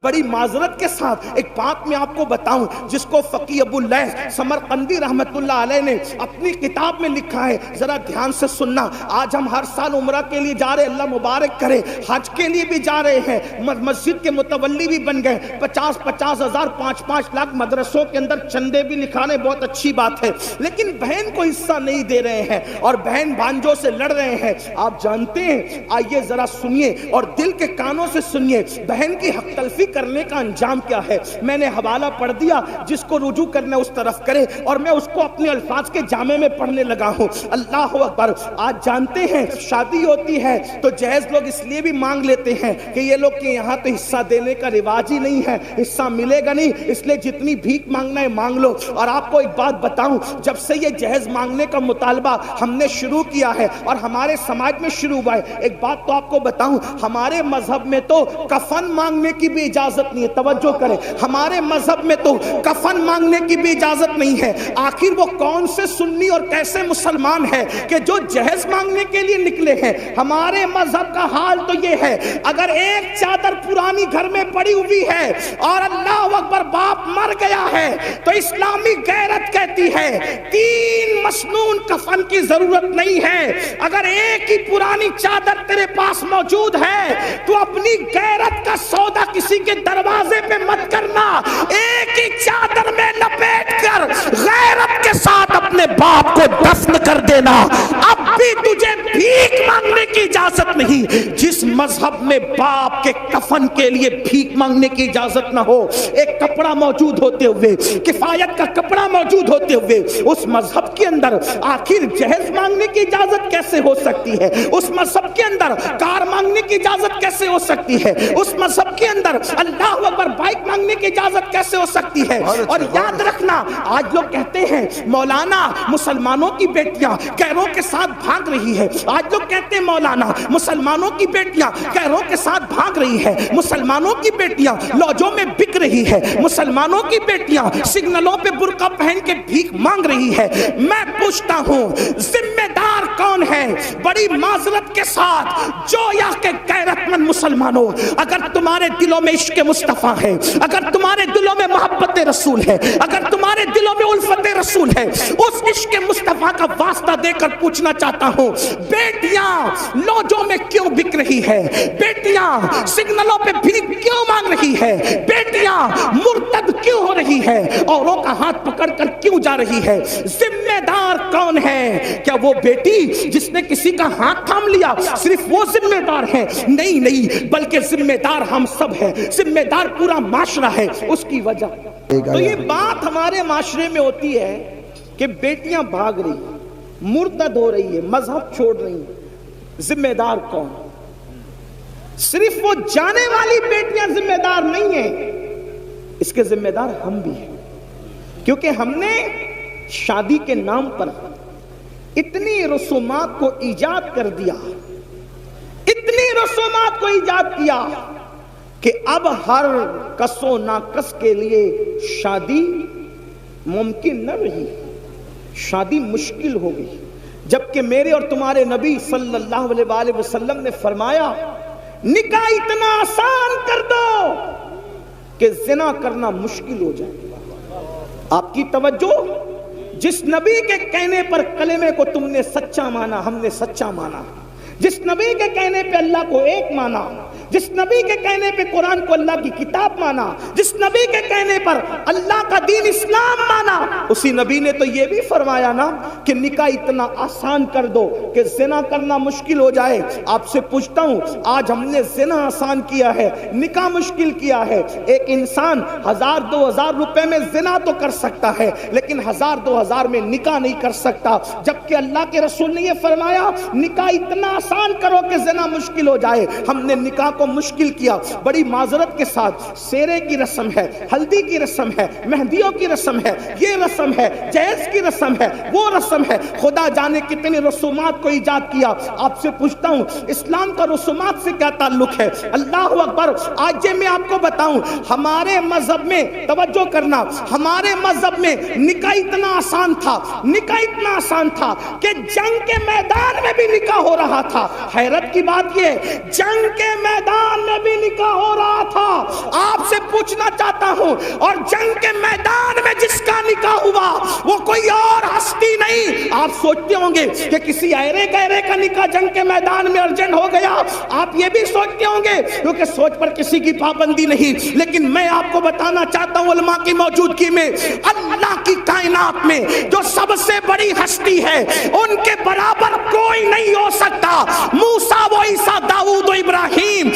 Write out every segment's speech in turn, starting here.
بڑی معذرت کے ساتھ ایک بات میں آپ کو بتاؤں جس کو فقی ابو اللیث سمرقندی رحمت اللہ علیہ نے اپنی کتاب میں لکھا ہے، ذرا دھیان سے سننا۔ آج ہم ہر سال عمرہ کے لیے جا رہے، اللہ مبارک کرے، حج کے لیے بھی جا رہے ہیں، مسجد کے متولی بھی بن گئے، 50,000 5-5 لاکھ مدرسوں کے اندر چندے بھی نکالے، بہت اچھی بات ہے، لیکن بہن کو حصہ نہیں دے رہے ہیں اور بہن بھانجوں سے لڑ رہے ہیں۔ آپ جانتے ہیں، آئیے ذرا سنیے اور دل کے کانوں سے سنیے، بہن کی حق تلفی کرنے کا انجام کیا ہے۔ میں نے حوالہ پڑھ دیا، جس کو رجوع کرنا اس طرف کرے، اور میں اس کو اپنے الفاظ کے جامع میں پڑھنے لگا ہوں۔ اللہ اکبر۔ آج جانتے ہیں شادی ہوتی ہے تو جہیز لوگ اس لیے بھی مانگ لیتے ہیں کہ یہ لوگ کے یہاں تو حصہ دینے کا رواج ہی نہیں ہے، حصہ ملے گا نہیں، اس لیے جتنی بھیک مانگنا ہے مانگ لو۔ اور آپ کو ایک بات بتاؤں، جب سے یہ جہیز مانگنے کا مطالبہ ہم نے شروع کیا ہے اور ہمارے سماج میں شروع ہوا ہے، ایک بات تو آپ کو بتاؤں، ہمارے مذہب میں تو کفن مانگنے کی بھی اجازت نہیں ہے۔ توجہ کریں، ہمارے مذہب میں تو کفن مانگنے کی بھی اجازت نہیں ہے۔ آخر وہ کون سے سنی اور کیسے مسلمان ہے کہ جو جہیز مانگنے کے لیے نکلے ہیں؟ ہمارے مذہب کا حال تو یہ ہے، اگر ایک چادر پرانی گھر میں پڑی ہوئی ہے اور اللہ اکبر باپ مر گیا ہے تو اسلامی غیرت کہتی ہے 3 مسنون کفن کی ضرورت نہیں ہے۔ اگر ایک ہی پرانی چادر تیرے پاس موجود ہے تو اپنی غیرت کا سودا کسی کے دروازے پہ مت کرنا، ایک ہی چادر میں لپیٹ کر غیرت کے ساتھ اپنے باپ کو دفن کر دینا۔ اب بھی تجھے بھیک مانگنے کی اجازت نہیں۔ جس مذہب میں باپ کے کفن کے لیے بھیک مانگنے کی اجازت نہ ہو، ایک کپڑا موجود ہوتے ہوئے، کفایت کا کپڑا موجود ہوتے ہوئے، اس مذہب کے اندر آخر جہیز مانگنے کی اجازت کیسے ہو سکتی ہے؟ اس مذہب کے اندر کار مانگنے کی اجازت کیسے ہو سکتی ہے؟ اس مذہب کے اندر اللہ اکبر بائک مانگنے کی اجازت کیسے ہو سکتی ہے؟ اور یاد رکھنا، آج لوگ کہتے ہیں مولانا مسلمانوں کی بیٹیاں غیروں کے ساتھ بھاگ رہی ہے۔ آج لوگ کہتے ہیں مولانا مسلمانوں کی بیٹیاں غیروں کے ساتھ بھاگ رہی ہے، مسلمانوں کی بیٹیاں لوجوں میں بک رہی ہے، مسلمانوں کی بیٹیاں سگنلوں پہ برقع پہن کے بھیک مانگ رہی ہے۔ میں پوچھتا ہوں ذمہ دار کون ہے؟ بڑی معذرت کے ساتھ جویا کہ غیرت مند مسلمانوں، اگر تمہارے دلوں میں عشق مصطفیٰ ہے، اگر تمہارے دلوں میں محبت رسول ہے، اگر تمہارے دلوں میں الفت رسول ہے، اس عشق مصطفیٰ کا واسطہ دے کر پوچھنا چاہتا ہوں، بیٹیاں لوجوں میں کیوں بک رہی ہے؟ بیٹیاں سگنلوں پہ بھیک کیوں مانگ رہی ہے؟ بیٹیاں مرتد کیوں ہو رہی ہے؟ اوروں کا ہاتھ پکڑ کر کیوں جا رہی ہے؟ ذمہ دار کون ہے؟ کیا وہ بیٹی جس نے کسی کا ہاتھ تھام لیا صرف وہ ذمہ دار ہے؟ نہیں، بلکہ ذمہ دار ہم سب ہیں، ذمہ دار پورا معاشرہ ہے۔ اس کی وجہ تو یہ بات ہمارے معاشرے میں ہوتی ہے کہ بیٹیاں بھاگ رہی ہیں، مرتد ہو رہی ہے، مذہب چھوڑ رہی ہیں۔ ذمہ دار کون؟ صرف وہ جانے والی بیٹیاں ذمہ دار نہیں ہیں، اس کے ذمہ دار ہم بھی ہیں، کیونکہ ہم نے شادی کے نام پر اتنی رسومات کو ایجاد کر دیا، اتنی رسومات کو ایجاد کیا کہ اب ہر کس و ناکس کے لیے شادی ممکن نہ رہی، شادی مشکل ہو گئی۔ جبکہ میرے اور تمہارے نبی صلی اللہ علیہ وآلہ وسلم نے فرمایا نکاح اتنا آسان کر دو کہ زنا کرنا مشکل ہو جائے۔ آپ کی توجہ، جس نبی کے کہنے پر کلمے کو تم نے سچا مانا، ہم نے سچا مانا، جس نبی کے کہنے پہ اللہ کو ایک مانا، جس نبی کے کہنے پہ قرآن کو اللہ کی کتاب مانا، جس نبی کے کہنے پر اللہ کا دین اسلام مانا، اسی نبی نے تو یہ بھی فرمایا نا کہ نکاح اتنا آسان کر دو کہ زنا کرنا مشکل ہو جائے۔ آپ سے پوچھتا ہوں، آج ہم نے زنا آسان کیا ہے، نکاح مشکل کیا ہے۔ ایک انسان 1000-2000 روپے میں زنا تو کر سکتا ہے، لیکن 1000-2000 میں نکاح نہیں کر سکتا، جبکہ اللہ کے رسول نے یہ فرمایا نکاح اتنا آسان کرو کہ زنا مشکل ہو جائے۔ ہم نے نکاح کو مشکل کیا۔ بڑی معذرت کے ساتھ سیرے کی رسم ہے، ہلدی کی رسم ہے، مہندیوں کی رسم ہے، یہ رسم ہے، جہیز کی رسم ہے، وہ رسم ہے، خدا جانے کتنی رسومات کو ایجاد کیا۔ آپ سے پوچھتا ہوں اسلام کا رسومات سے کیا تعلق ہے؟ اللہ اکبر۔ آج میں آپ کو بتاؤں ہمارے مذہب میں، توجہ کرنا، ہمارے مذہب میں نکاح اتنا آسان تھا، نکاح اتنا آسان تھا کہ جنگ کے میدان میں بھی نکاح ہو رہا تھا۔ حیرت کی بات یہ، جنگ کے میدان میں بھی نکاح ہو رہا تھا۔ آپ سے پوچھنا چاہتا ہوں، اور جنگ کے میدان میں جس کا نکاح ہوا وہ کوئی اور ہستی نہیں. آپ سوچتے ہوں گے کہ کسی ایرے گہرے کا نکاح جنگ کے میدان میں ارجنٹ ہو گیا. آپ یہ بھی سوچتے ہوں گے، کیونکہ سوچ پر کسی کی پابندی نہیں. لیکن میں آپ کو بتانا چاہتا ہوں علماء کی موجودگی میں، اللہ کی کائنات میں جو سب سے بڑی ہستی ہے ان کے برابر کوئی نہیں ہو سکتا. موسیٰ و عیسیٰ، داؤد و ابراہیم،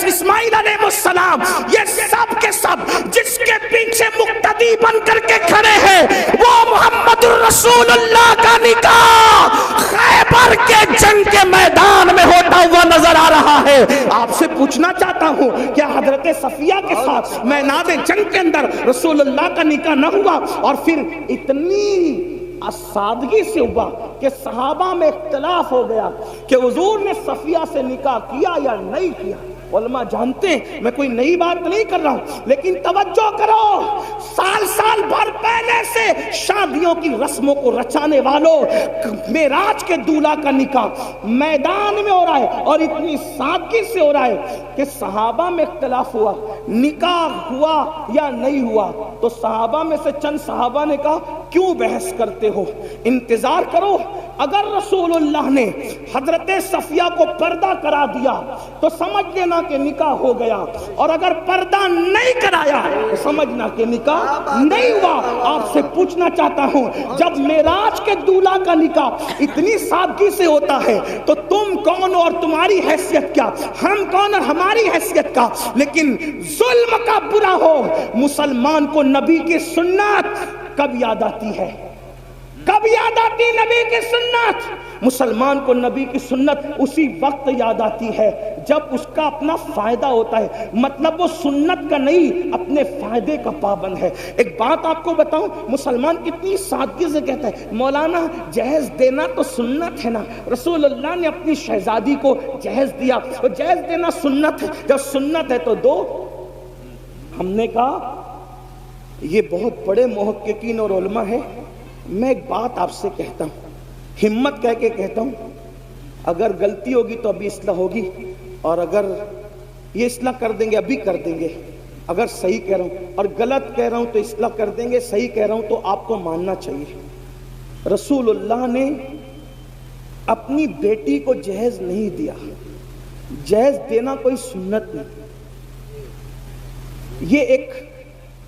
اسماعیل علیہ السلام، یہ سب کے سب جس کے پیچھے مقتدی بن کر کے کھڑے ہیں وہ محمد رسول اللہ کا نکاح خیبر کے جنگ کے میدان میں ہوتا ہوا نظر آ رہا ہے. آپ سے پوچھنا چاہتا ہوں کیا حضرت صفیہ کے ساتھ میدان جنگ کے اندر رسول اللہ کا نکاح نہ ہوا؟ اور پھر اتنی سادگی سے ہوا کہ صحابہ میں اختلاف ہو گیا کہ حضور نے صفیہ سے نکاح کیا یا نہیں کیا. علماء جانتے ہیں میں کوئی نئی بات نہیں کر رہا ہوں، لیکن توجہ کرو، سال بھر پہلے سے شادیوں کی رسموں کو رچانے والوں، معراج کے دولہا کا نکاح میدان میں ہو رہا ہے، اور اتنی سادگی سے ہو رہا ہے کہ صحابہ میں اختلاف ہوا نکاح ہوا یا نہیں ہوا. تو صحابہ میں سے چند صحابہ نے کہا کیوں بحث کرتے ہو، انتظار کرو. اگر رسول اللہ نے حضرت صفیہ کو پردہ کرا دیا تو سمجھ لینا کہ نکاح ہو گیا، اور اگر پردہ نہیں کرایا تو سمجھنا کہ نکاح نہیں ہوا. آپ سے پوچھنا چاہتا ہوں جب معراج کے دولہا کا نکاح اتنی سادگی سے ہوتا ہے تو تم کون اور تمہاری حیثیت کیا، ہم کون اور ہماری حیثیت کا. لیکن ظلم کا برا ہو، مسلمان کو نبی کی سنت کب یاد آتی ہے؟ کب یاد آتی نبی کی سنت؟ مسلمان کو نبی کی سنت اسی وقت یاد آتی ہے جب اس کا اپنا فائدہ ہوتا ہے. مطلب وہ سنت کا نہیں، اپنے فائدے کا پابند ہے. ایک بات آپ کو بتاؤں، مسلمان کتنی سادگی سے کہتا ہے مولانا جہیز دینا تو سنت ہے نا، رسول اللہ نے اپنی شہزادی کو جہیز دیا، تو جہیز دینا سنت ہے، جب سنت ہے تو دو. ہم نے کہا یہ بہت بڑے محققین اور علماء ہیں، میں ایک بات آپ سے کہتا ہوں، ہمت کہہ کے کہتا ہوں، اگر غلطی ہوگی تو ابھی اصلاح ہوگی، اور اگر یہ اصلاح کر دیں گے ابھی کر دیں گے. اگر صحیح کہہ رہا ہوں اور غلط کہہ رہا ہوں تو اصلاح کر دیں گے، صحیح کہہ رہا ہوں تو آپ کو ماننا چاہیے. رسول اللہ نے اپنی بیٹی کو جہیز نہیں دیا. جہیز دینا کوئی سنت نہیں. یہ ایک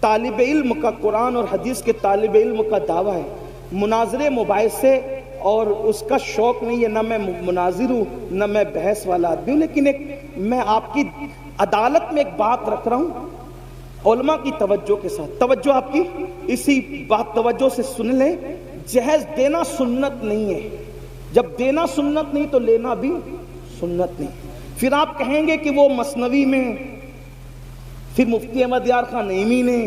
طالب علم کا، قرآن اور حدیث کے طالب علم کا دعویٰ ہے. مناظرے مباحثے اور اس کا شوق نہیں ہے، نہ میں مناظر ہوں نہ میں بحث والا آدمی ہوں، لیکن میں آپ کی عدالت میں ایک بات رکھ رہا ہوں علماء کی توجہ کے ساتھ. توجہ آپ کی اسی بات توجہ سے سن لیں. جہیز دینا سنت نہیں ہے. جب دینا سنت نہیں تو لینا بھی سنت نہیں. پھر آپ کہیں گے کہ وہ مثنوی میں، پھر مفتی احمد یار خان نعیمی نے،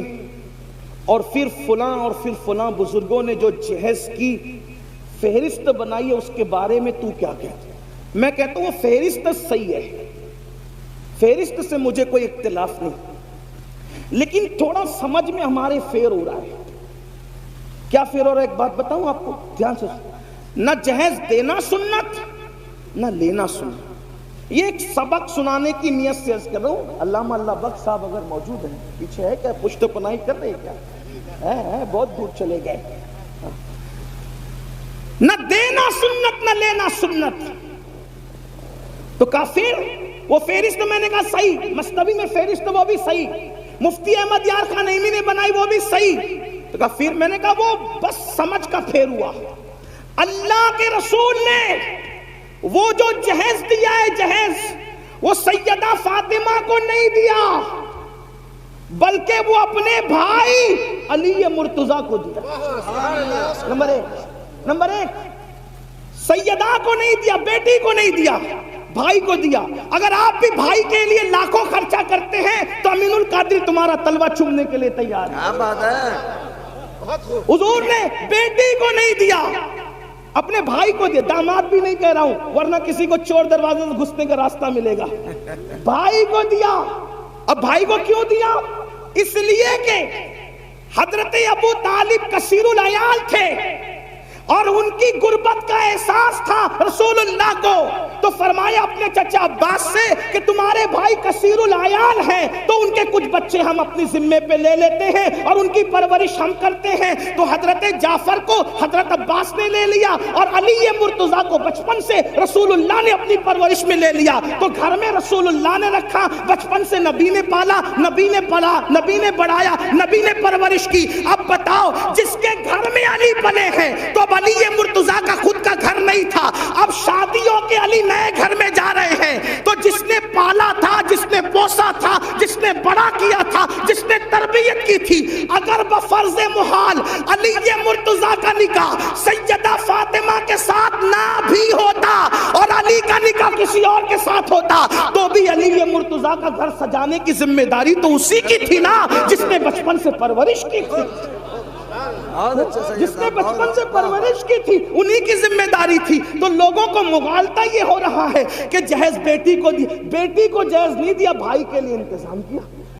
اور پھر فلاں بزرگوں نے جو جہیز کی فہرست بنائی ہے اس کے بارے میں تو کیا کہتے؟ میں کہتا ہوں وہ فہرست صحیح ہے، فہرست سے مجھے کوئی اختلاف نہیں، لیکن تھوڑا سمجھ میں ہمارے فیر ہو رہا ہے. کیا فیر ہو رہا ہے؟ ایک بات بتاؤں آپ کو دھیان سے، نہ جہیز دینا سنت نہ لینا سنت. یہ ایک سبق سنانے کی نیت سے عرض کر رہا ہوں. علامہ اللہ بخش صاحب اگر موجود ہیں، پیچھے ہے کیا؟ پشت پناہی کر رہے کیا؟ ہے بہت دور چلے گئے. نہ دینا سنت نہ لینا سنت تو کافر. وہ فہرست میں نے کہا صحیح، مصنوی میں فہرست وہ بھی صحیح، مفتی احمد یار خان نعیمی نے بنائی وہ بھی صحیح. تو کافر میں نے کہا وہ بس سمجھ کا پھیر ہوا. اللہ کے رسول نے وہ جو جہیز دیا ہے، جہیز وہ سیدہ فاطمہ کو نہیں دیا، بلکہ وہ اپنے بھائی علی مرتضیٰ کو دیا. نمبر ایک سیدہ کو نہیں دیا، بیٹی کو نہیں دیا، بھائی کو دیا. اگر آپ بھی بھائی کے لیے لاکھوں خرچہ کرتے ہیں تو امین القادری تمہارا تلوہ چومنے کے لیے تیار ہے. حضور نے بیٹی کو نہیں دیا، اپنے بھائی کو دیا. داماد بھی نہیں کہہ رہا ہوں ورنہ کسی کو چور دروازے سے گھسنے کا راستہ ملے گا. بھائی کو دیا. اب بھائی کو کیوں دیا؟ اس لیے کہ حضرت ابو طالب کثیر العیال تھے، اور ان کی غربت کا احساس تھا رسول اللہ کو، تو فرمایا اپنے چچا عباس سے کہ تمہارے بھائی کثیر العیال ہیں تو ان کے کچھ بچے ہم اپنی ذمے پہ لے لیتے ہیں اور ان کی پرورش ہم کرتے ہیں۔ تو حضرت جعفر کو حضرت عباس نے لے لیا اور علی مرتضیٰ کو بچپن سے رسول اللہ نے اپنی پرورش میں لے لیا۔ تو گھر میں رسول اللہ نے رکھا، بچپن سے نبی نے پالا، نبی نے پلا، نبی نے بڑھایا، نبی نے پرورش کی۔ اب بتاؤ جس کے گھر میں علی بنے ہیں تو علی مرتضیٰ کا خود کا گھر نہیں تھا، اب شادیوں کے علی نئے گھر میں جا رہے ہیں، تو جس نے پالا تھا، جس نے پوسا تھا، جس نے بڑا کیا تھا، جس نے تربیت کی تھی، اگر بفرض محال علی مرتضیٰ کا نکاح سیدہ فاطمہ کے ساتھ نہ بھی ہوتا اور علی کا نکاح کسی اور کے ساتھ ہوتا تو بھی علی مرتضیٰ کا گھر سجانے کی ذمہ داری تو اسی کی تھی نا جس نے بچپن سے پرورش کی تھی، جس نے بچپن سے پرورش کی تھی، انہی کی ذمہ داری تھی۔ تو لوگوں کو مغالطہ یہ ہو رہا ہے کہ جہیز بیٹی کو دی، بیٹی کو جہیز نہیں دیا، بھائی کے لیے انتظام کیا۔